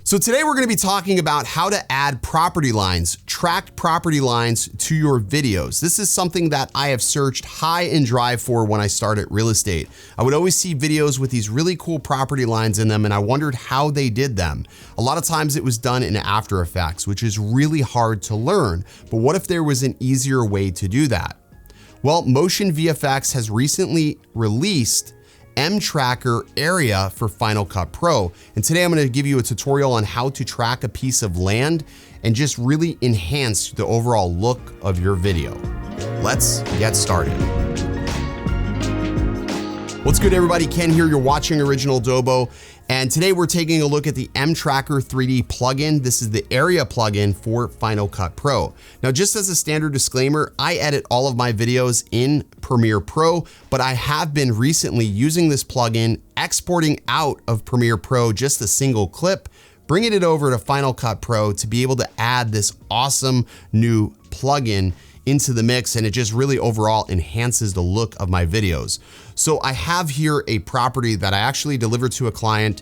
So today we're going to be talking about how to add property lines, tracked property lines to your videos. This is something that I have searched high and dry for when I started real estate. I would always see videos with these really cool property lines in them and I wondered how they did them. A lot of times it was done in After Effects, which is really hard to learn. But what if there was an easier way to do that? Well, Motion VFX has recently released MTracker area for Final Cut Pro. And today I'm going to give you a tutorial on how to track a piece of land and just really enhance the overall look of your video. Let's get started. What's good, everybody? Ken here. You're watching OriginaldoBo. And today we're taking a look at the MTracker 3D plugin. This is the area plugin for Final Cut Pro. Now, just as a standard disclaimer, I edit all of my videos in Premiere Pro, but I have been recently using this plugin, exporting out of Premiere Pro just a single clip, bringing it over to Final Cut Pro to be able to add this awesome new plugin into the mix, and it just really overall enhances the look of my videos. So I have here a property that I actually delivered to a client.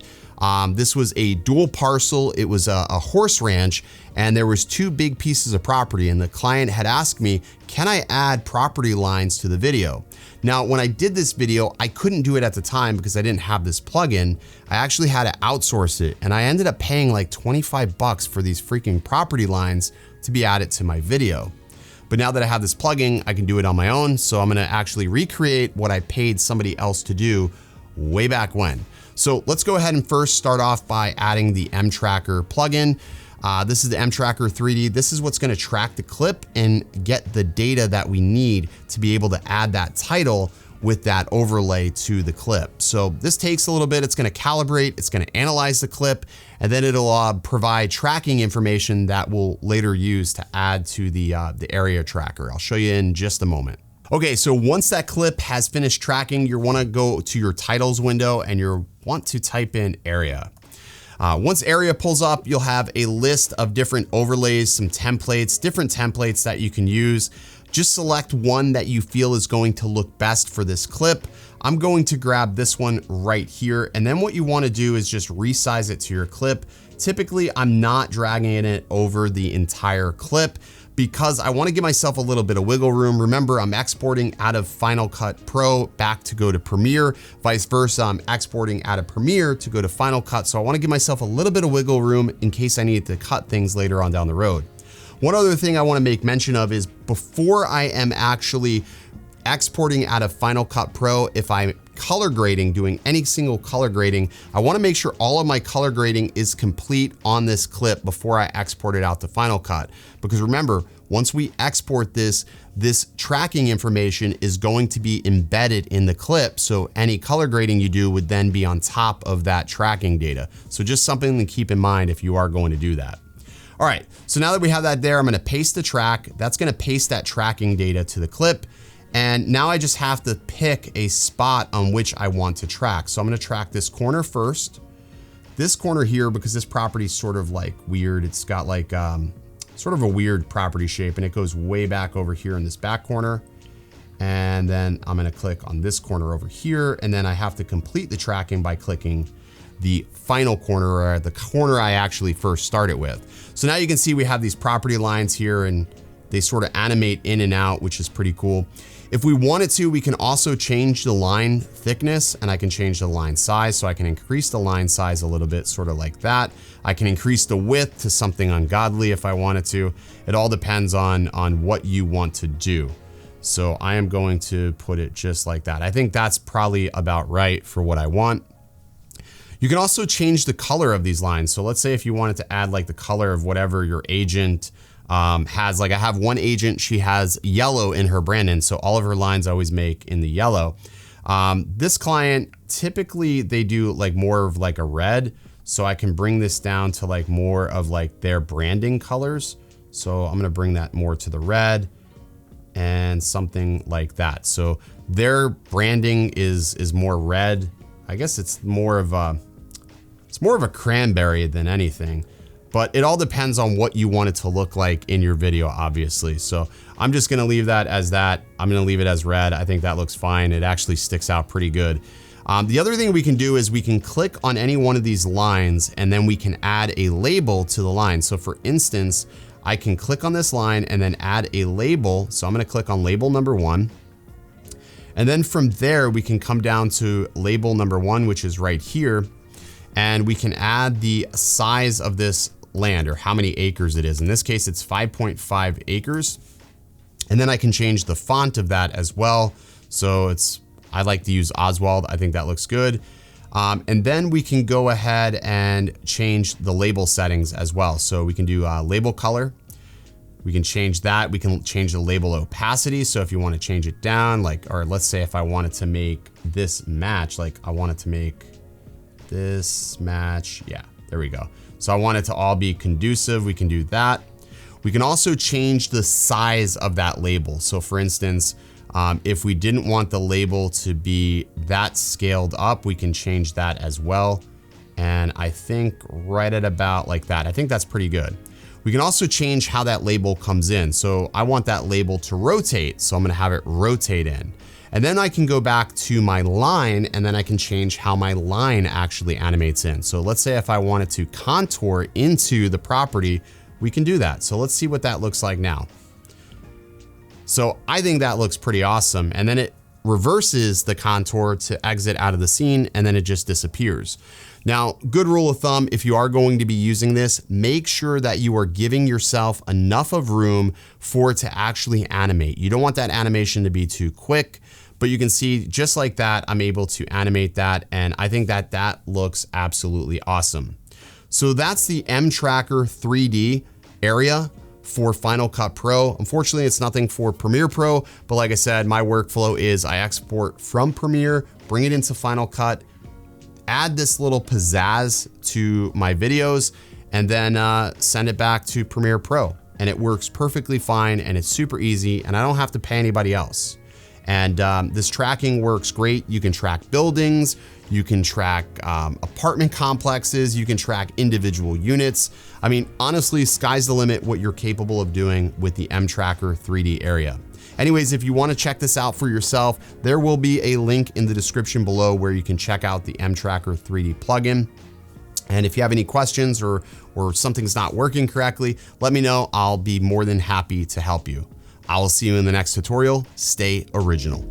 This was a dual parcel. It was a horse ranch, and there was two big pieces of property, and the client had asked me, can I add property lines to the video? Now, when I did this video, I couldn't do it at the time because I didn't have this plugin. I actually had to outsource it, and I ended up paying like 25 bucks for these freaking property lines to be added to my video. But now that I have this plugin, I can do it on my own. So I'm gonna actually recreate what I paid somebody else to do way back when. So let's go ahead and first start off by adding the MTracker plugin. This is the MTracker 3D. This is what's gonna track the clip and get the data that we need to be able to add that title with that overlay to the clip. So this takes a little bit. It's gonna calibrate, it's gonna analyze the clip, and then it'll provide tracking information that we'll later use to add to the area tracker. I'll show you in just a moment. Okay, so once that clip has finished tracking, you wanna go to your titles window and you want to type in area. Once area pulls up, you'll have a list of different overlays, some templates, different templates that you can use. Just select one that you feel is going to look best for this clip. I'm going to grab this one right here. And then what you want to do is just resize it to your clip. Typically, I'm not dragging it over the entire clip because I want to give myself a little bit of wiggle room. Remember, I'm exporting out of Final Cut Pro back to go to Premiere, vice versa. I'm exporting out of Premiere to go to Final Cut. So I want to give myself a little bit of wiggle room in case I need to cut things later on down the road. One other thing I want to make mention of is before I am actually exporting out of Final Cut Pro, if I'm color grading, doing any single color grading, I want to make sure all of my color grading is complete on this clip before I export it out to Final Cut. Because remember, once we export this tracking information is going to be embedded in the clip. So any color grading you do would then be on top of that tracking data. So just something to keep in mind if you are going to do that. All right, so now that we have that there, I'm gonna paste the track. That's gonna paste that tracking data to the clip. And now I just have to pick a spot on which I want to track. So I'm gonna track this corner first. This corner here, because this property is sort of like weird. It's got like sort of a weird property shape and it goes way back over here in this back corner. And then I'm gonna click on this corner over here. And then I have to complete the tracking by clicking the final corner, or the corner I actually first started with. So now you can see we have these property lines here and they sort of animate in and out, which is pretty cool. If we wanted to, we can also change the line thickness and I can change the line size. So I can increase the line size a little bit, sort of like that. I can increase the width to something ungodly if I wanted to. It all depends on what you want to do. So I am going to put it just like that. I think that's probably about right for what I want. You can also change the color of these lines. So let's say if you wanted to add like the color of whatever your agent has, like I have one agent, she has yellow in her Brandon. So all of her lines I always make in the yellow. This client, typically they do like more of like a red. So I can bring this down to like more of like their branding colors. So I'm gonna bring that more to the red and something like that. So their branding is more red. I guess it's more of a cranberry than anything, but it all depends on what you want it to look like in your video, obviously. So I'm just gonna leave that as that. I'm gonna leave it as red. I think that looks fine. It actually sticks out pretty good. The other thing we can do is we can click on any one of these lines and then we can add a label to the line. So for instance, I can click on this line and then add a label. So I'm gonna click on label number 1. And then from there, we can come down to label number 1, which is right here. And we can add the size of this land, or how many acres it is. In this case, it's 5.5 acres. And then I can change the font of that as well. So I like to use Oswald. I think that looks good. And then we can go ahead and change the label settings as well. So we can do label color. We can change that. We can change the label opacity. So if you want to change it down, like, or let's say if I wanted to make this match, like I wanted to make this match. Yeah, there we go. So I want it to all be conducive. We can do that. We can also change the size of that label. So for instance, if we didn't want the label to be that scaled up, we can change that as well. And I think right at about like that, I think that's pretty good. We can also change how that label comes in. So I want that label to rotate. So I'm gonna have it rotate in. And then I can go back to my line and then I can change how my line actually animates in. So let's say if I wanted to contour into the property, we can do that. So let's see what that looks like now. So I think that looks pretty awesome. And then it reverses the contour to exit out of the scene and then it just disappears. Now, good rule of thumb, if you are going to be using this, make sure that you are giving yourself enough of room for it to actually animate. You don't want that animation to be too quick, but you can see just like that, I'm able to animate that. And I think that that looks absolutely awesome. So that's the MTracker 3D area for Final Cut Pro. Unfortunately, it's nothing for Premiere Pro, but like I said, my workflow is I export from Premiere, bring it into Final Cut, add this little pizzazz to my videos, and then send it back to Premiere Pro. And it works perfectly fine and it's super easy and I don't have to pay anybody else. And this tracking works great. You can track buildings, you can track apartment complexes, you can track individual units. I mean, honestly, sky's the limit what you're capable of doing with the MTracker 3D area. Anyways, if you want to check this out for yourself, there will be a link in the description below where you can check out the MTracker 3D plugin. And if you have any questions or something's not working correctly, let me know. I'll be more than happy to help you. I will see you in the next tutorial. Stay original.